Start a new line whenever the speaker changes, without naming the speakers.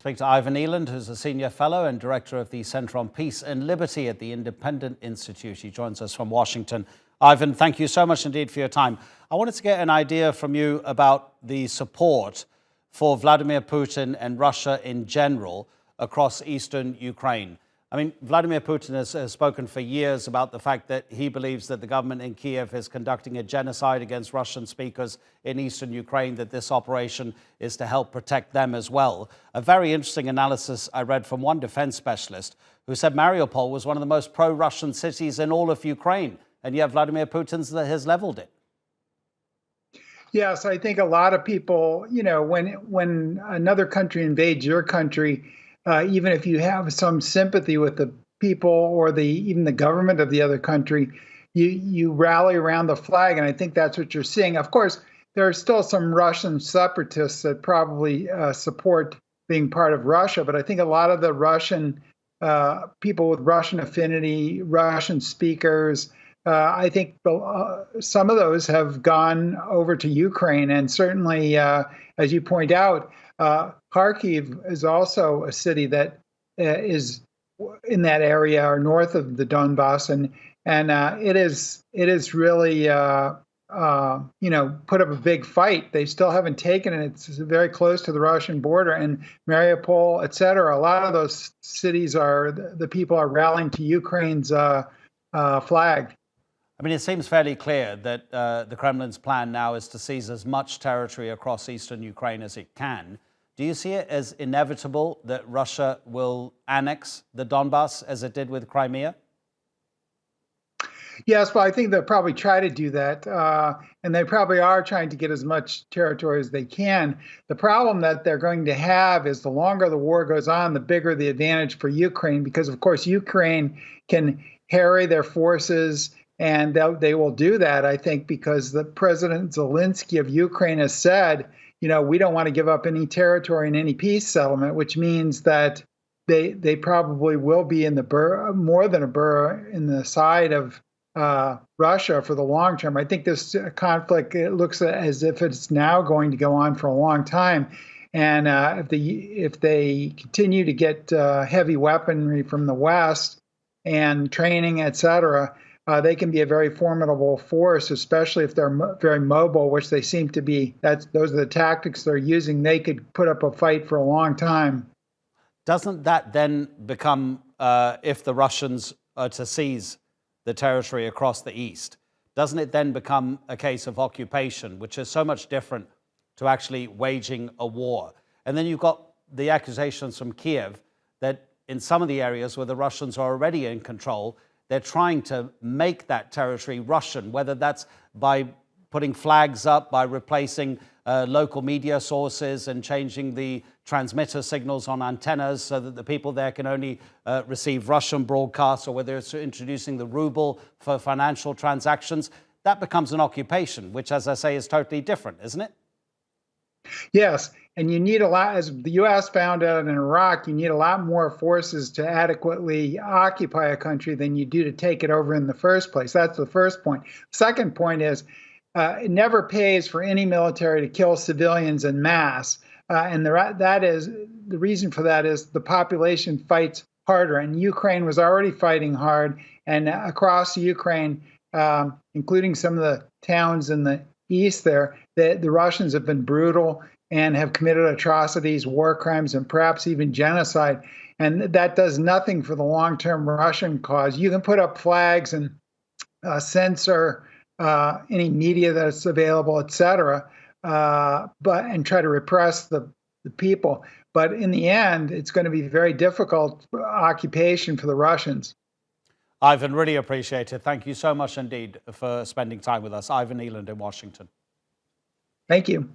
Speak to Ivan Eland, who's a senior fellow and director of the Center on Peace and Liberty at the Independent Institute. He joins us from Washington. Ivan, thank you so much indeed for your time. I wanted to get an idea from you about the support for Vladimir Putin and Russia in general across eastern Ukraine. I mean, Vladimir Putin has spoken for years about the fact that he believes that the government in Kiev is conducting a genocide against Russian speakers in eastern Ukraine, that this operation is to help protect them as well. A very interesting analysis I read from one defense specialist who said Mariupol was one of the most pro-Russian cities in all of Ukraine, and yet Vladimir Putin has leveled it.
Yes, I think a lot of people, when another country invades your country, even if you have some sympathy with the people or even the government of the other country, you rally around the flag, and I think that's what you're seeing. Of course, there are still some Russian separatists that probably support being part of Russia, but I think a lot of the Russian people with Russian affinity, Russian speakers, I think some of those have gone over to Ukraine, and certainly, as you point out, Kharkiv is also a city that is in that area or north of the Donbass, and it is really put up a big fight. They still haven't taken it. It's very close to the Russian border, and Mariupol, et cetera. A lot of those cities the people are rallying to Ukraine's flag.
I mean, it seems fairly clear that the Kremlin's plan now is to seize as much territory across eastern Ukraine as it can. Do you see it as inevitable that Russia will annex the Donbass as it did with Crimea?
Yes, well, I think they'll probably try to do that, and they probably are trying to get as much territory as they can. The problem that they're going to have is the longer the war goes on, the bigger the advantage for Ukraine, because, of course, Ukraine can harry their forces, and they will do that, I think, because the President Zelensky of Ukraine has said, we don't want to give up any territory in any peace settlement, which means that they probably will be in more than a burr in the side of Russia for the long term. I think this conflict, it looks as if it's now going to go on for a long time. And if they continue to get heavy weaponry from the West and training, et cetera, they can be a very formidable force, especially if they're very mobile, which they seem to be. Those are the tactics they're using. They could put up a fight for a long time.
Doesn't that then become, if the Russians are to seize the territory across the east, doesn't it then become a case of occupation, which is so much different to actually waging a war? And then you've got the accusations from Kiev that in some of the areas where the Russians are already in control, they're trying to make that territory Russian, whether that's by putting flags up, by replacing local media sources and changing the transmitter signals on antennas so that the people there can only receive Russian broadcasts, or whether it's introducing the ruble for financial transactions. That becomes an occupation, which, as I say, is totally different, isn't it?
Yes, and you need a lot, as the U.S. found out in Iraq, you need a lot more forces to adequately occupy a country than you do to take it over in the first place. That's the first point. Second point is it never pays for any military to kill civilians en masse. And the reason for that is the population fights harder, and Ukraine was already fighting hard. And across Ukraine, including some of the towns in the east there, the Russians have been brutal and have committed atrocities, war crimes, and perhaps even genocide. And that does nothing for the long-term Russian cause. You can put up flags and censor any media that's available, et cetera, and try to repress the people. But in the end, it's going to be very difficult occupation for the Russians.
Ivan, really appreciate it. Thank you so much indeed for spending time with us. Ivan Eland in Washington.
Thank you.